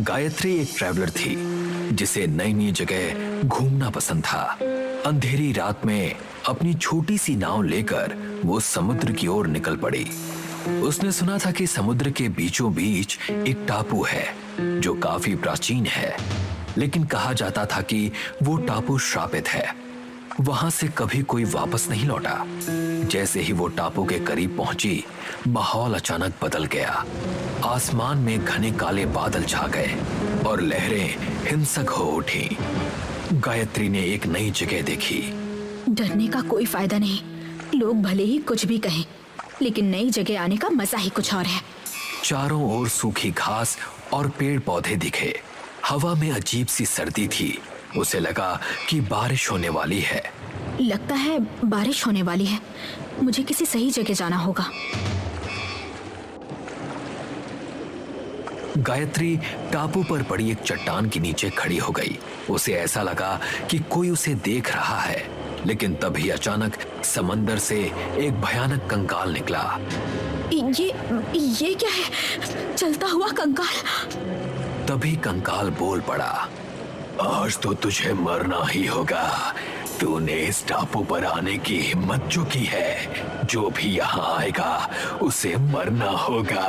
गायत्री एक ट्रैवलर थी जिसे नई नई जगह घूमना पसंद था। अंधेरी रात में अपनी छोटी सी नाव लेकर वो समुद्र की ओर निकल पड़ी। उसने सुना था कि समुद्र के बीचों बीच एक टापू है जो काफी प्राचीन है, लेकिन कहा जाता था कि वो टापू श्रापित है, वहां से कभी कोई वापस नहीं लौटा। जैसे ही वो टापू के करीब पहुंची, माहौल अचानक बदल गया। आसमान में घने काले बादल छा गए और लहरें हिंसक हो उठी। गायत्री ने एक नई जगह देखी। डरने का कोई फायदा नहीं, लोग भले ही कुछ भी कहें, लेकिन नई जगह आने का मजा ही कुछ और है। चारों ओर सूखी घास और पेड़ पौधे दिखे। हवा में अजीब सी सर्दी थी। उसे लगा कि बारिश होने वाली है। लगता है बारिश होने वाली है, मुझे किसी सही जगह जाना होगा। गायत्री टापू पर पड़ी एक चट्टान के नीचे खड़ी हो गई। उसे ऐसा लगा कि कोई उसे देख रहा है, लेकिन तभी अचानक समंदर से एक भयानक कंकाल निकला। ये क्या है? चलता हुआ कंकाल। तभी कंकाल बोल पड़ा, आज तो तुझे मरना ही होगा। तूने इस टापू पर आने की हिम्मत जो की है, जो भी यहाँ आएगा उसे मरना होगा।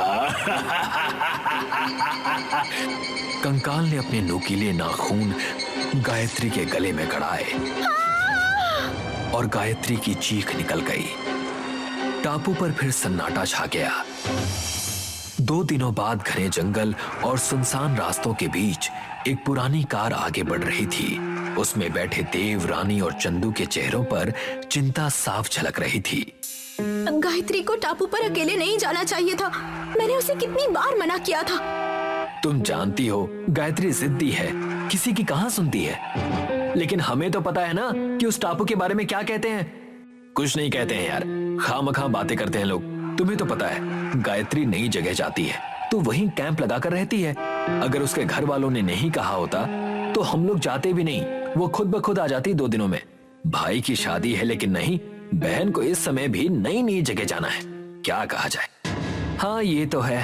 कंकाल ने अपने नुकीले नाखून गायत्री के गले में गड़ाए और गायत्री की चीख निकल गई। टापू पर फिर सन्नाटा छा गया। 2 दिनों बाद घने जंगल और सुनसान रास्तों के बीच एक पुरानी कार आगे बढ़ रही थी। उसमें बैठे देव, रानी और चंदू के चेहरों पर चिंता साफ झलक रही थी। गायत्री को टापू पर अकेले नहीं जाना चाहिए था। मैंने उसे कितनी बार मना किया था। तुम जानती हो गायत्री जिद्दी है, किसी की कहाँ सुनती है। लेकिन हमें तो पता है ना कि उस टापू के बारे में क्या कहते हैं। कुछ नहीं कहते हैं यार, खामखा बातें करते हैं लोग। तुम्हें तो पता है गायत्री नई जगह जाती है तो वहीं कैंप लगाकर रहती है। अगर उसके घर वालों ने नहीं कहा होता तो हम लोग जाते भी नहीं, वो खुद ब खुद आ जाती 2 दिनों में। भाई की शादी है, लेकिन नहीं, बहन को इस समय भी नई नई जगह जाना है। क्या कहा जाए। हाँ ये तो है।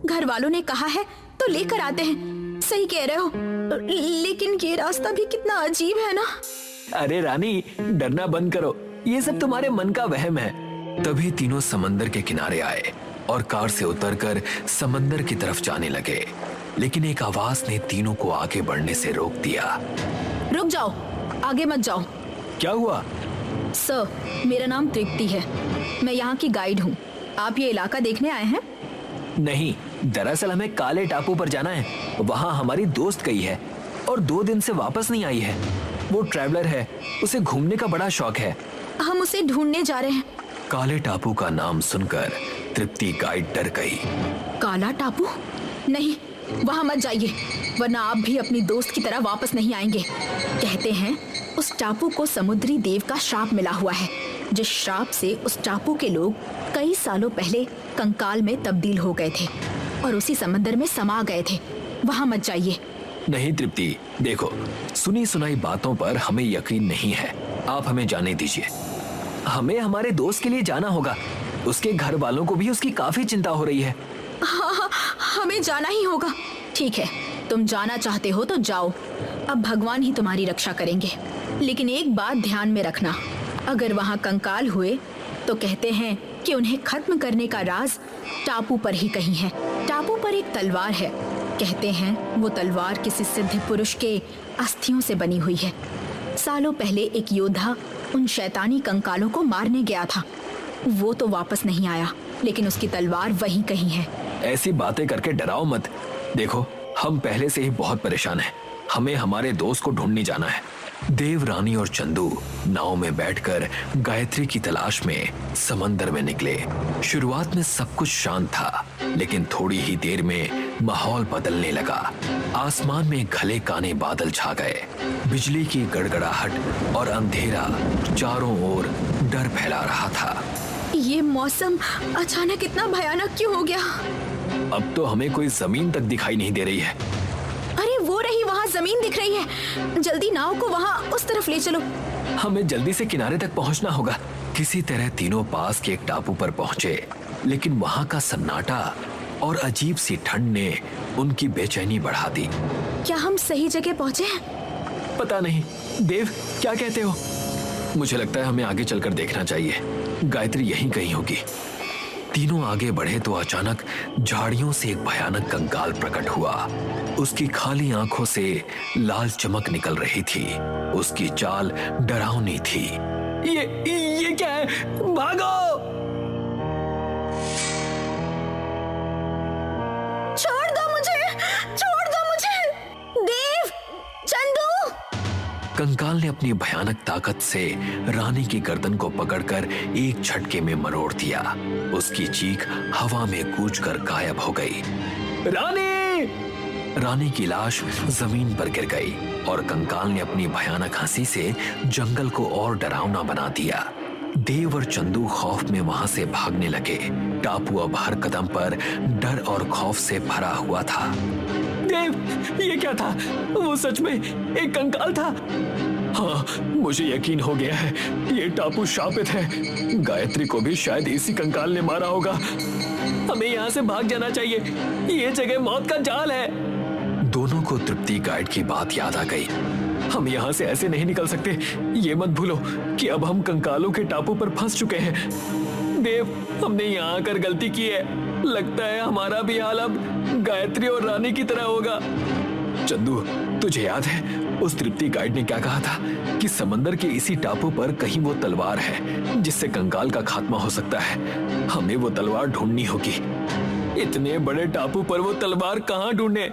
घर वालों ने कहा है तो लेकर आते हैं। सही कह रहे हो, लेकिन ये रास्ता भी कितना अजीब है ना। अरे रानी, डरना बंद करो, ये सब तुम्हारे मन का वहम है। तभी तीनों समंदर के किनारे आए और कार से उतरकर समंदर की तरफ जाने लगे, लेकिन एक आवाज ने तीनों को आगे बढ़ने से रोक दिया। रुक जाओ, आगे मत जाओ। क्या हुआ? सर, मेरा नाम तृप्ति है, मैं यहाँ की गाइड हूँ। आप ये इलाका देखने आए हैं? नहीं, दरअसल हमें काले टापू पर जाना है। वहाँ हमारी दोस्त गई है और 2 दिन से वापस नहीं आई है। वो ट्रैवलर है, उसे घूमने का बड़ा शौक है। हम उसे ढूंढने जा रहे हैं। काले टापू का नाम सुनकर तृप्ति गाइड डर गई। काला टापू? नहीं, वहाँ मत जाइए, वरना आप भी अपनी दोस्त की तरह वापस नहीं आएंगे। कहते हैं उस टापू को समुद्री देव का श्राप मिला हुआ है, जिस श्राप से उस टापू के लोग कई सालों पहले कंकाल में तब्दील हो गए थे और उसी समंदर में समा गए थे। वहाँ मत जाइए। नहीं तृप्ति, देखो, सुनी सुनाई बातों पर हमें यकीन नहीं है। आप हमें जाने दीजिए। हमें हमारे दोस्त के लिए जाना होगा। उसके घर वालों को भी उसकी काफी चिंता हो रही है। हाँ, हमें जाना ही होगा। ठीक है, तुम जाना चाहते हो तो जाओ, अब भगवान ही तुम्हारी रक्षा करेंगे। लेकिन एक बात ध्यान में रखना, अगर वहाँ कंकाल हुए तो कहते हैं कि उन्हें खत्म करने का राज टापू पर ही कहीं है। टापू पर एक तलवार है, कहते हैं वो तलवार किसी सिद्ध पुरुष के अस्थियों से बनी हुई है। सालों पहले एक योद्धा उन शैतानी कंकालों को मारने गया था। वो तो वापस नहीं आया, लेकिन उसकी तलवार वहीं कहीं है। ऐसी बातें करके डराओ मत। देखो, हम पहले से ही बहुत परेशान हैं। हमें हमारे दोस्त को ढूंढने जाना है। देव, रानी और चंदू नाव में बैठकर गायत्री की तलाश में समंदर में निकले। शुरुआत में सब कुछ शांत था, लेकिन थोड़ी ही देर में माहौल बदलने लगा। आसमान में घले काने बादल छा गए। बिजली की गड़गड़ाहट और अंधेरा चारों ओर डर फैला रहा था। ये मौसम अचानक इतना भयानक क्यों हो गया? अब तो हमें कोई जमीन तक दिखाई नहीं दे रही है। अरे वो रही, वहाँ जमीन दिख रही है। जल्दी नाव को वहाँ उस तरफ ले चलो। हमें जल्दी से किनारे तक पहुँचना होगा। किसी तरह तीनों पास के एक टापू पर पहुँचे, लेकिन वहाँ का सन्नाटा और अजीब सी ठंड ने उनकी बेचैनी बढ़ा दी। क्या हम सही जगह पहुंचे हैं? पता नहीं। देव, क्या कहते हो? मुझे लगता है हमें आगे चलकर देखना चाहिए। गायत्री यहीं कहीं होगी। तीनों आगे बढ़े तो अचानक झाड़ियों से एक भयानक कंकाल प्रकट हुआ। उसकी खाली आंखों से लाल चमक निकल रही थी। उसकी चाल डरावनी थी। ये क्या है? भागो! छोड़ दो मुझे! छोड़ दो मुझे! देव! चंदू! कंकाल ने अपनी भयानक ताकत से रानी की गर्दन को पकड़कर एक झटके में मरोड़ दिया। उसकी चीख हवा में गूंजकर गायब हो गई। रानी! रानी की लाश जमीन पर गिर गई और कंकाल ने अपनी भयानक हंसी से जंगल को और डरावना बना दिया। देव और चंदू खौफ में वहां से भागने लगे। टापू अब हर कदम पर डर और खौफ से भरा हुआ था। देव, ये क्या था? वो सच में एक कंकाल था? हाँ, मुझे यकीन हो गया है। ये टापू शापित है। गायत्री को भी शायद इसी कंकाल ने मारा होगा। हमें यहाँ से भाग जाना चाहिए। ये जगह मौत का जाल है। दोनों को तृप्ति गाइड की बात याद आ गई। हम यहाँ से ऐसे नहीं निकल सकते। ये मत भूलो कि अब हम कंकालों के टापू पर फंस चुके हैं। देव, हमने यहाँ आकर गलती की है। लगता है हमारा भी हाल अब गायत्री और रानी की तरह होगा। चंदू, तुझे याद है उस तृप्ति गाइड ने क्या कहा था कि समंदर के इसी टापू पर कहीं वो तलवार है जिससे कंकाल का खात्मा हो सकता है। हमें वो तलवार ढूंढनी होगी। इतने बड़े टापू पर वो तलवार कहाँ ढूंढे?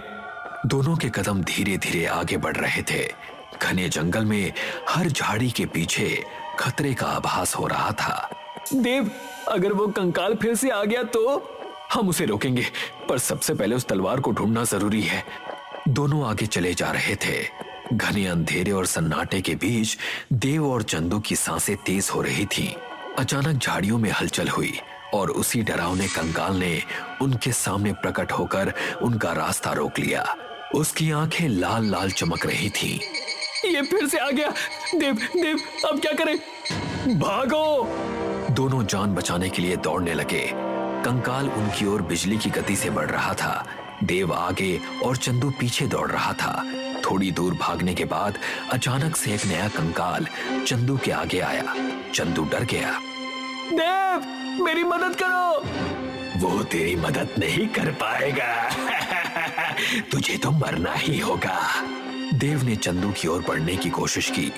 दोनों के कदम धीरे धीरे आगे बढ़ रहे थे। घने जंगल में हर झाड़ी के पीछे खतरे का आभास हो रहा था। देव, अगर वो कंकाल फिर से आ गया तो हम उसे रोकेंगे, पर सबसे पहले उस तलवार को ढूंढना जरूरी है। दोनों आगे चले जा रहे थे। घने अंधेरे और सन्नाटे के बीच देव और चंदू की सांसें तेज हो रही थीं। अचानक झाड़ियों में हलचल हुई और उसी डरावने कंकाल ने उनके सामने प्रकट होकर उनका रास्ता रोक लिया। उसकी आंखें लाल लाल चमक रही थीं। ये फिर से आ गया। देव, देव, अब क्या करें? भागो! दोनों जान बचाने के लिए दौड़ने लगे। कंकाल उनकी ओर बिजली की गति से बढ़ रहा था। देव आगे और चंदू पीछे दौड़ रहा था। थोड़ी दूर भागने के बाद अचानक से एक नया कंकाल चंदू के आगे आया। चंदू डर गया। देव, मेरी मदद करो! वो तेरी मदद नहीं कर पाएगा। तुझे तो मरना ही होगा। देव ने चंदू की ओर बढ़ने की कोशिश की,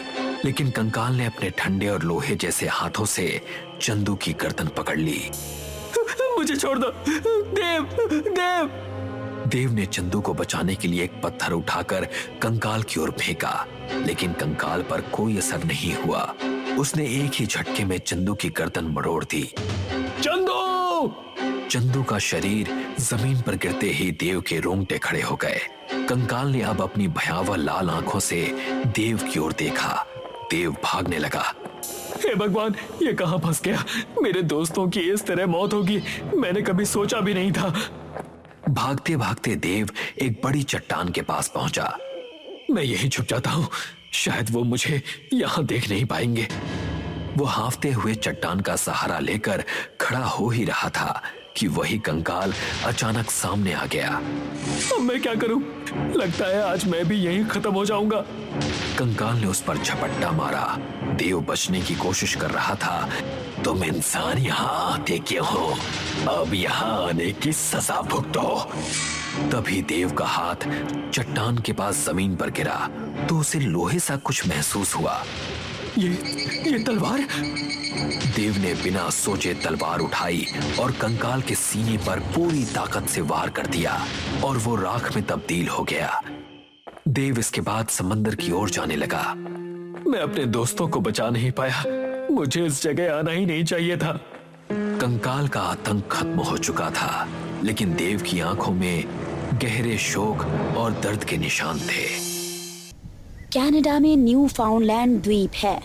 लेकिन कंकाल ने अपने ठंडे और लोहे जैसे हाथों से चंदू की गर्दन पकड़ ली। मुझे छोड़ दो। देव, देव! देव ने चंदू को बचाने के लिए एक पत्थर उठाकर कंकाल की ओर फेंका, लेकिन कंकाल पर कोई असर नहीं हुआ। उसने एक ही झटके में चंदू की गर्दन मरोड़ दी। चंदू! चंदू का शरीर जमीन पर गिरते ही देव के रोंगटे खड़े हो गए। कंकाल ने अब अपनी भयावह लाल आंखों से देव की ओर देखा। देव भागने लगा। हे भगवान, ये कहां फंस गया? मेरे दोस्तों की इस तरह मौत होगी मैंने कभी सोचा भी नहीं था। भागते भागते देव एक बड़ी चट्टान के पास पहुंचा। मैं यहीं छुप जाता हूं, शायद वो मुझे यहां देख नहीं पाएंगे। वो हांफते हुए चट्टान का सहारा लेकर खड़ा हो ही रहा था कि वही कंकाल अचानक सामने आ गया। अब मैं क्या करूं? लगता है आज मैं भी यहीं खत्म हो जाऊंगा। कंकाल ने उस पर झपट्टा मारा। देव बचने की कोशिश कर रहा था। तुम इंसान यहाँ आते क्यों हो? अब यहाँ आने की सजा भुगतो। तभी देव का हाथ चट्टान के पास जमीन पर गिरा तो उसे लोहे सा कुछ महसूस हुआ। ये तलवार! देव ने बिना सोचे तलवार उठाई और कंकाल के सीने पर पूरी ताकत से वार कर दिया और वो राख में तब्दील हो गया। देव इसके बाद समंदर की ओर जाने लगा। मैं अपने दोस्तों को बचा नहीं पाया। मुझे इस जगह आना ही नहीं चाहिए था। कंकाल का आतंक खत्म हो चुका था, लेकिन देव की आंखों में गहरे शोक और दर्द के निशान थे। कनाडा में न्यू फाउंडलैंड द्वीप है,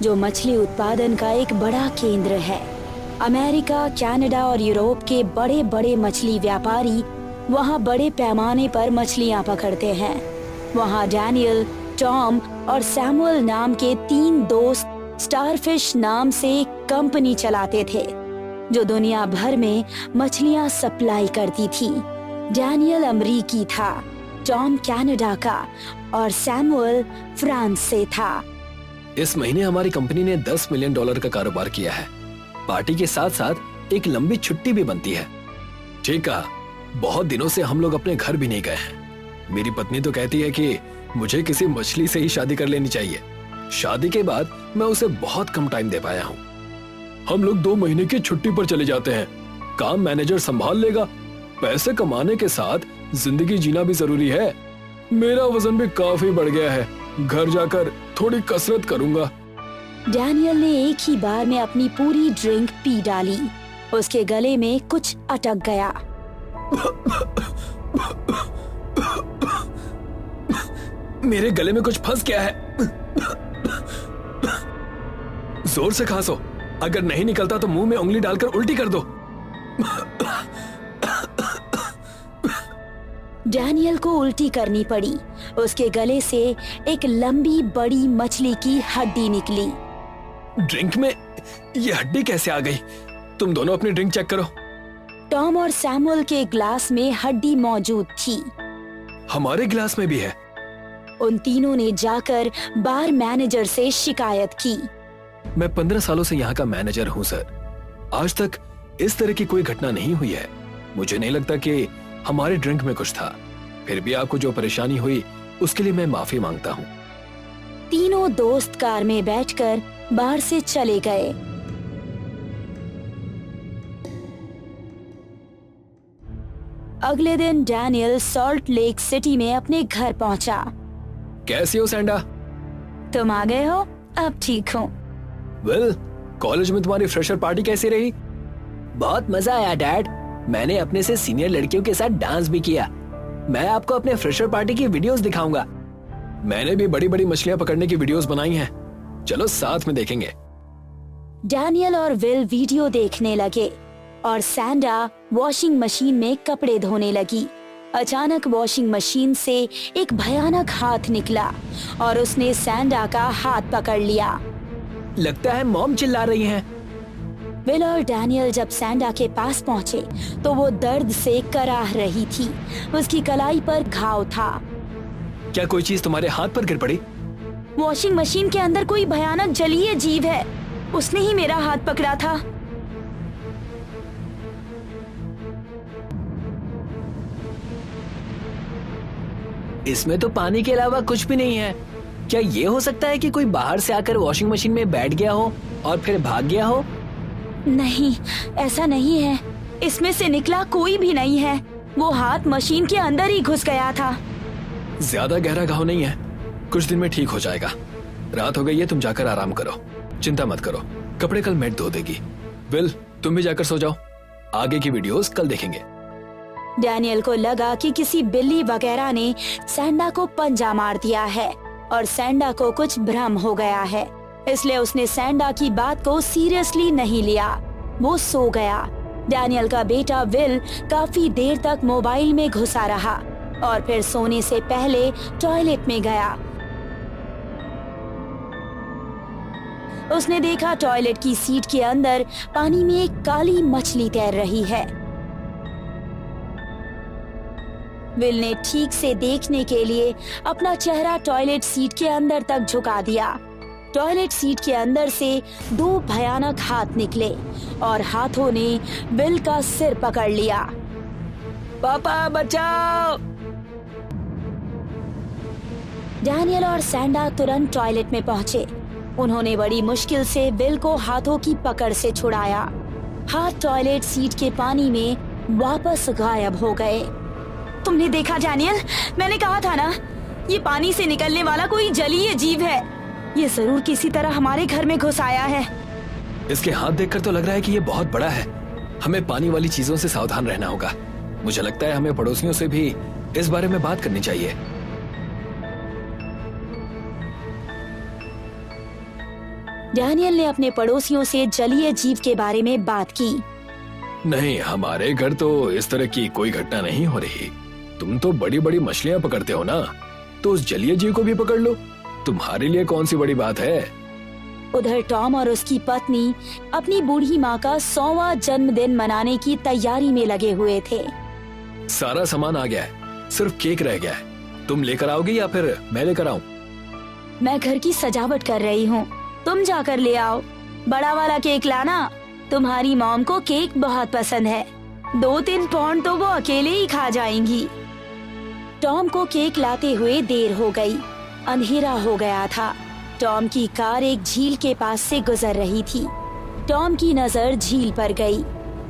जो मछली उत्पादन का एक बड़ा केंद्र है। अमेरिका, कनाडा और यूरोप के बड़े बड़े मछली व्यापारी वहाँ बड़े पैमाने पर मछलियाँ पकड़ते हैं। वहाँ डैनियल, टॉम और सैमुअल नाम के 3 दोस्त स्टारफिश नाम से कंपनी चलाते थे। जो दुनिया भर में मछलियां सप्लाई करती थी। डैनियल अमरीकी था, टॉम कनाडा का और सैमुअल फ्रांस से था। इस महीने हमारी कंपनी ने $10 मिलियन का कारोबार किया है। पार्टी के साथ साथ एक लंबी छुट्टी भी बनती है। ठीक है, बहुत दिनों से हम लोग अपने घर भी नहीं गए हैं। मेरी पत्नी तो कहती है कि मुझे किसी मछली से ही शादी कर लेनी चाहिए। शादी के बाद मैं उसे बहुत कम टाइम दे पाया हूँ। हम लोग 2 महीने की छुट्टी पर चले जाते हैं। काम मैनेजर संभाल लेगा। पैसे कमाने के साथ जिंदगी जीना भी जरूरी है। मेरा वजन भी काफी बढ़ गया है। घर जाकर थोड़ी कसरत करूंगा। डैनियल ने एक ही बार में अपनी पूरी ड्रिंक पी डाली। उसके गले में कुछ अटक गया। मेरे गले में कुछ फंस गया है। जोर से खांसो। अगर नहीं निकलता तो मुंह में उंगली डालकर उल्टी कर दो। डैनियल को उल्टी करनी पड़ी। उसके गले से एक लंबी बड़ी मछली की हड्डी निकली। ड्रिंक में ये हड्डी कैसे आ गई? तुम दोनों अपनी ड्रिंक चेक करो। टॉम और सैमुअल के ग्लास में हड्डी मौजूद थी। हमारे ग्लास में भी है। उन तीनों ने जाकर बार मैनेजर से शिकायत की। मैं 15 सालों से यहाँ का मैनेजर हूँ सर। आज तक इस तरह की कोई घटना नहीं हुई है। मुझे नहीं लगता कि हमारे ड्रिंक में कुछ था। फिर भी आपको जो परेशानी हुई उसके लिए मैं माफी मांगता हूँ। तीनों दोस्त कार में बैठकर बार से चले गए। अगले दिन डैनियल सॉल्ट लेक सिटी में अपने घर पहुंचा। कैसी हो सैंडा? तुम आ गए हो? अब ठीक हूँ। वेल, कॉलेज में तुम्हारी फ्रेशर पार्टी कैसी रही? बहुत मजा आया डैड। मैंने अपने से सीनियर लड़कियों के साथ डांस भी किया। मैं आपको अपने फ्रेशर पार्टी की वीडियोस दिखाऊंगा। मैंने भी बड़ी बड़ी मछलियां पकड़ने की वीडियोस बनाई हैं। चलो साथ में देखेंगे। डैनियल और विल वीडियो देखने लगे और सैंडा वॉशिंग मशीन में कपड़े धोने लगी। अचानक वॉशिंग मशीन से एक भयानक हाथ निकला और उसने सैंडा का हाथ पकड़ लिया। लगता है मॉम चिल्ला रही हैं। विल और डैनियल जब सैंडा के पास पहुंचे तो वो दर्द से कराह रही थी। उसकी कलाई पर घाव था। क्या कोई चीज तुम्हारे हाथ पर गिर पड़ी? वॉशिंग मशीन के अंदर कोई भयानक जलीय जीव है। उसने ही मेरा हाथ पकड़ा था। इसमें तो पानी के अलावा कुछ भी नहीं है। क्या ये हो सकता है कि कोई बाहर से आकर वॉशिंग मशीन में बैठ गया हो और फिर भाग गया हो? नहीं, ऐसा नहीं है। इसमें से निकला कोई भी नहीं है। वो हाथ मशीन के अंदर ही घुस गया था। ज्यादा गहरा घाव नहीं है। कुछ दिन में ठीक हो जाएगा। रात हो गई है, तुम जाकर आराम करो। चिंता मत करो, कपड़े कल मेड धो देगी। विल, तुम भी जाकर सो जाओ। आगे की वीडियोस कल देखेंगे। डैनियल को लगा कि किसी बिल्ली वगैरह ने सैंडा को पंजा मार दिया है और सैंडा को कुछ भ्रम हो गया है। इसलिए उसने सैंडा की बात को सीरियसली नहीं लिया। वो सो गया। डैनियल का बेटा विल काफी देर तक मोबाइल में घुसा रहा और फिर सोने से पहले टॉयलेट में गया। उसने देखा टॉयलेट की सीट के अंदर पानी में एक काली मछली तैर रही है। विल ने ठीक से देखने के लिए अपना चेहरा टॉयलेट सीट के अंदर तक झुका दिया। टॉयलेट सीट के अंदर से 2 भयानक हाथ निकले और हाथों ने विल का सिर पकड़ लिया। पापा बचाओ! डैनियल और सैंडा तुरंत टॉयलेट में पहुंचे। उन्होंने बड़ी मुश्किल से विल को हाथों की पकड़ से छुड़ाया। हाथ टॉयलेट सीट के पानी में वापस गायब हो गए। तुमने देखा डैनियल? मैंने कहा था ना, ये पानी से निकलने वाला कोई जलीय जीव है। ये जरूर किसी तरह हमारे घर में घुस आया है। इसके हाथ देखकर तो लग रहा है कि ये बहुत बड़ा है। हमें पानी वाली चीजों से सावधान रहना होगा। मुझे लगता है हमें पड़ोसियों से भी इस बारे में बात करनी चाहिए। डैनियल ने अपने पड़ोसियों से जलीय जीव के बारे में बात की। नहीं, हमारे घर तो इस तरह की कोई घटना नहीं हो रही। तुम तो बड़ी बड़ी मछलियां पकड़ते हो ना, तो उस जलीय जीव को भी पकड़ लो। तुम्हारे लिए कौन सी बड़ी बात है? उधर टॉम और उसकी पत्नी अपनी बूढ़ी माँ का 100वां जन्मदिन मनाने की तैयारी में लगे हुए थे। सारा सामान आ गया है, सिर्फ केक रह गया है। तुम लेकर आओगी या फिर मैं लेकर आऊं? मैं घर की सजावट कर रही हूँ, तुम जाकर ले आओ। बड़ा वाला केक लाना, तुम्हारी मॉम को केक बहुत पसंद है। 2-3 पाउंड तो वो अकेले ही खा जाएंगी। टॉम को केक लाते हुए देर हो गई, अंधेरा हो गया था। टॉम की कार एक झील के पास से गुजर रही थी। टॉम की नजर झील पर गई।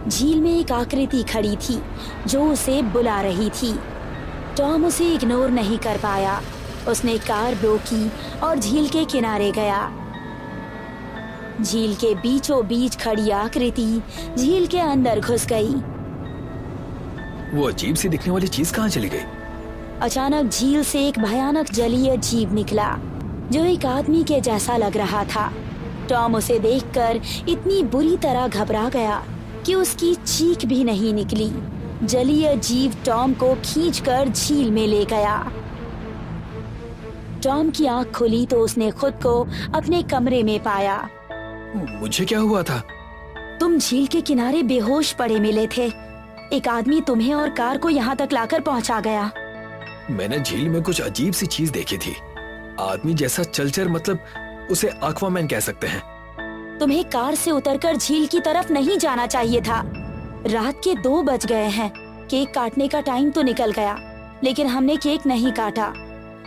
झील में एक आकृति खड़ी थी जो उसे बुला रही थी। टॉम उसे इग्नोर नहीं कर पाया। उसने कार रोकी और झील के किनारे गया। झील के बीचों बीच खड़ी आकृति झील के अंदर घुस गई। वो अजीब सी दिखने वाली चीज कहाँ चली गई? अचानक झील से एक भयानक जलीय जीव निकला जो एक आदमी के जैसा लग रहा था। टॉम उसे देखकर इतनी बुरी तरह घबरा गया कि उसकी चीख भी नहीं निकली। जलीय जीव टॉम को खींचकर झील में ले गया। टॉम की आंख खुली तो उसने खुद को अपने कमरे में पाया। मुझे क्या हुआ था? तुम झील के किनारे बेहोश पड़े मिले थे। एक आदमी तुम्हें और कार को यहाँ तक लाकर पहुँचा गया। मैंने झील में कुछ अजीब सी चीज देखी थी। आदमी जैसा चलचर, मतलब उसे एक्वामैन कह सकते हैं। तुम्हें कार से उतरकर झील की तरफ नहीं जाना चाहिए था। रात के 2 बज गए हैं। केक काटने का टाइम तो निकल गया, लेकिन हमने केक नहीं काटा।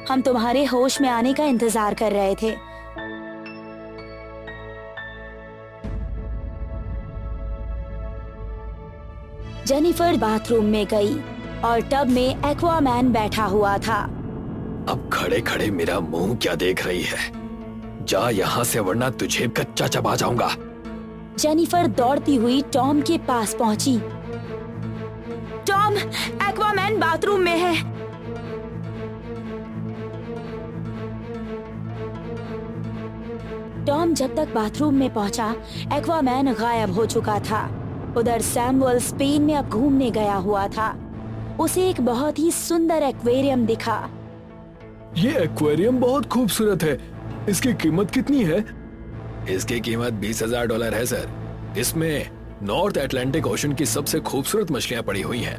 हम तुम्हारे होश में आने का इंतजार कर रहे थे। जेनिफर बाथरूम में गई और टब में एक्वामैन बैठा हुआ था। अब खड़े खड़े मेरा मुंह क्या देख रही है? जा यहाँ से, वरना तुझे कच्चा चबा जाऊंगा। जेनिफर दौड़ती हुई टॉम के पास पहुंची। टॉम, एक्वामैन बाथरूम में है। टॉम जब तक बाथरूम में पहुंचा, एक्वामैन गायब हो चुका था। उधर सैमुअल स्पेन में अब घूमने गया हुआ था। उसे एक बहुत ही सुंदर एक्वेरियम दिखा। ये एक्वेरियम बहुत खूबसूरत है। इसकी कीमत कितनी है? इसकी कीमत $20,000 है सर। इसमें नॉर्थ अटलांटिक ओशन की सबसे खूबसूरत मछलियां पड़ी हुई हैं।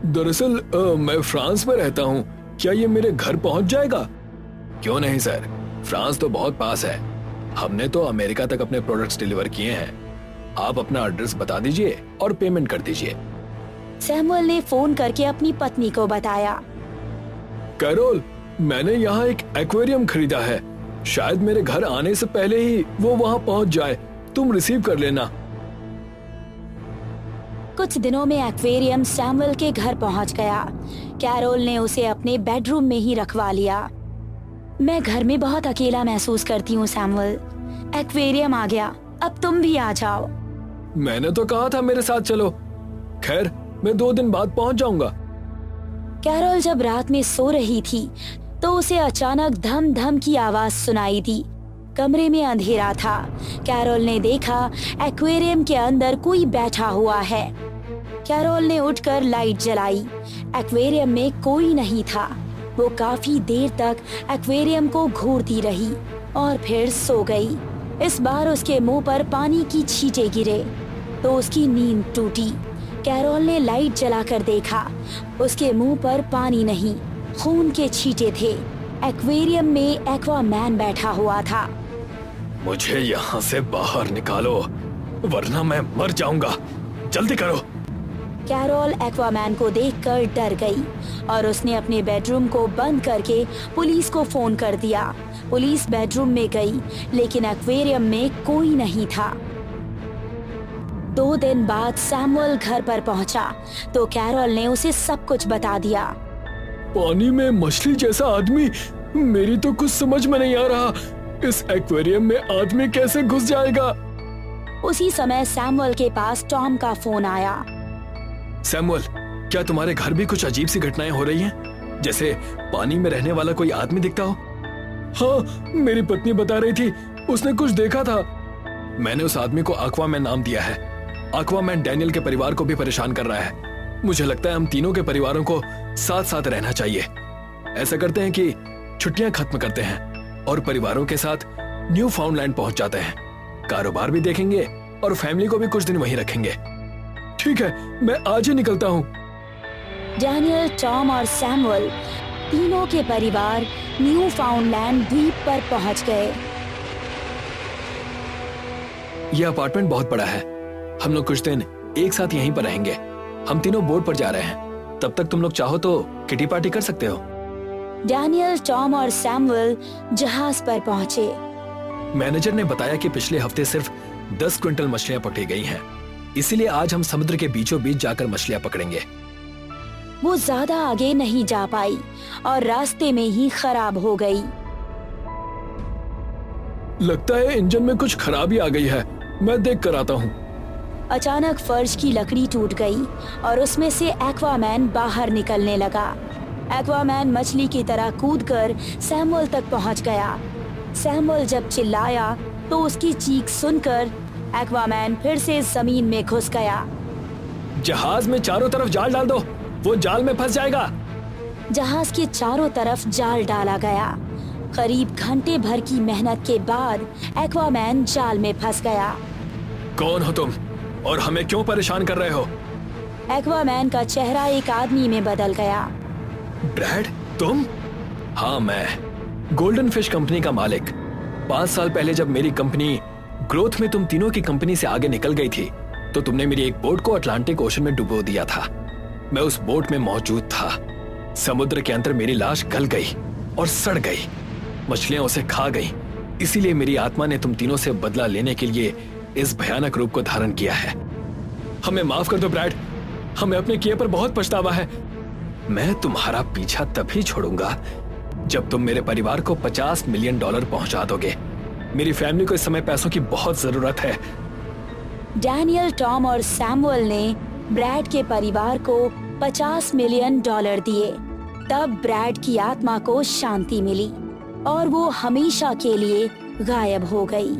दरअसल मैं फ्रांस में रहता हूँ। क्या ये मेरे घर पहुँच जाएगा? क्यों नहीं सर, फ्रांस तो बहुत पास है। हमने तो अमेरिका तक अपने प्रोडक्ट्स डिलीवर किए हैं। आप अपना एड्रेस बता दीजिए और पेमेंट कर दीजिए। सैमुअल ने फोन करके अपनी पत्नी को बताया। कैरोल, मैंने यहाँ एक एक्वेरियम खरीदा है। शायद मेरे घर आने से पहले ही वो वहाँ पहुँच जाए। तुम रिसीव कर लेना। कुछ दिनों में एक्वेरियम सैमुअल के घर पहुँच गया। कैरोल ने उसे अपने बेडरूम में ही रखवा लिया। मैं घर में बहुत अकेला महसूस करती हूँ सैमुअल। एक्वेरियम आ गया, अब तुम भी आ जाओ। मैंने तो कहा था मेरे साथ चलो। खैर, मैं 2 दिन बाद पहुँच जाऊंगा। कैरोल जब रात में सो रही थी तो उसे अचानक धम धम की आवाज सुनाई दी। कमरे में अंधेरा था। कैरोल ने देखा एक्वेरियम के अंदर कोई बैठा हुआ है। कैरोल ने उठकर लाइट जलाई। एक्वेरियम में कोई नहीं था। वो काफी देर तक एक्वेरियम को घूरती रही और फिर सो गई। इस बार उसके मुंह पर पानी की छींटे गिरे तो उसकी नींद टूटी। कैरोल ने लाइट जलाकर देखा। उसके मुंह पर पानी नहीं, खून के छींटे थे। एक्वेरियम में एक्वामैन बैठा हुआ था। मुझे यहाँ से बाहर निकालो, वरना मैं मर जाऊंगा। जल्दी करो। कैरोल एक्वामैन को देखकर डर गई और उसने अपने बेडरूम को बंद करके पुलिस को फोन कर दिया। पुलिस बेडरूम में गई, लेकिन एक्वेरियम में कोई नहीं था। 2 दिन बाद सैमुअल घर पर पहुंचा तो कैरोल ने उसे सब कुछ बता दिया। पानी में मछली जैसा आदमी, मेरी तो कुछ समझ में नहीं आ रहा। इस एक्वेरियम में आदमी कैसे घुस जाएगा? उसी समय सैमुअल के पास टॉम का फोन आया। सैमुअल, क्या तुम्हारे घर भी कुछ अजीब सी घटनाएं हो रही हैं? जैसे पानी में रहने वाला कोई आदमी दिखता हो? हाँ, मेरी पत्नी बता रही थी, उसने कुछ देखा था। मैंने उस आदमी को एक्वामैन नाम दिया है। एक्वामैन डैनियल के परिवार को भी परेशान कर रहा है। मुझे लगता है हम तीनों के परिवारों को साथ साथ रहना चाहिए। ऐसा करते हैं कि छुट्टियां खत्म करते हैं और परिवारों के साथ न्यू फाउंडलैंड पहुंच जाते हैं। कारोबार भी देखेंगे और फैमिली को भी कुछ दिन वहीं रखेंगे। ठीक है, मैं आज ही निकलता हूँ। डैनियल, टॉम और सैमुअल तीनों के परिवार न्यू फाउंडलैंड द्वीप पर पहुंच गए। यह अपार्टमेंट बहुत बड़ा है। हम लोग कुछ दिन एक साथ यहीं पर रहेंगे। हम तीनों बोट पर जा रहे हैं। तब तक तुम लोग चाहो तो किटी पार्टी कर सकते हो। डैनियल, टॉम और सैमुअल जहाज पर पहुंचे। मैनेजर ने बताया कि पिछले हफ्ते सिर्फ 10 क्विंटल मछलियां पकड़ी गई हैं। इसीलिए आज हम समुद्र के बीचों बीच जाकर मछलियां पकड़ेंगे। वो ज्यादा आगे नहीं जा पाई और रास्ते में ही खराब हो गई। लगता है इंजन में कुछ खराबी आ गई है। मैं देख कर आता हूँ। अचानक फर्श की लकड़ी टूट गई और उसमें से एक्वामैन बाहर निकलने लगा। एक्वामैन मछली की तरह कूदकर सैमुअल तक पहुंच गया। सैमुअल जब चिल्लाया तो उसकी चीख सुनकर एक्वामैन फिर से जमीन में घुस गया। जहाज में चारों तरफ जाल डाल दो, वो जाल में फंस जाएगा। जहाज के चारों तरफ जाल डाला गया। करीब घंटे भर की मेहनत के बाद एक्वामैन जाल में फंस गया। कौन हो तुम और हमें क्यों परेशान कर रहे हो? एक्वामैन का चेहरा एक आदमी में बदल गया। ब्रैड, तुम? हाँ, मैं गोल्डन फिश कंपनी का मालिक। 5 साल पहले जब मेरी कंपनी ग्रोथ में तुम तीनों की कंपनी से आगे निकल गई थी तो तुमने मेरी एक बोट को अटलांटिक ओशन में डुबो दिया था। मैं उस बोट में मौजूद था। समुद्र के अंदर मेरी लाश गल गई और सड़ गई। मछलियां उसे खा गई। इसीलिए मेरी आत्मा ने तुम तीनों से बदला लेने के लिए इस भयानक रूप को धारण किया है। हमें माफ कर दो ब्रैड, हमें अपने किए पर बहुत पछतावा है। मैं तुम्हारा पीछा तभी छोड़ूंगा जब तुम मेरे परिवार को $50 मिलियन पहुंचा दोगे। मेरी फैमिली को इस समय पैसों की बहुत जरूरत है। डैनियल, टॉम और सैमुअल ने ब्रैड के परिवार को $50 मिलियन दिए। तब ब्रैड की आत्मा को शांति मिली और वो हमेशा के लिए गायब हो गई।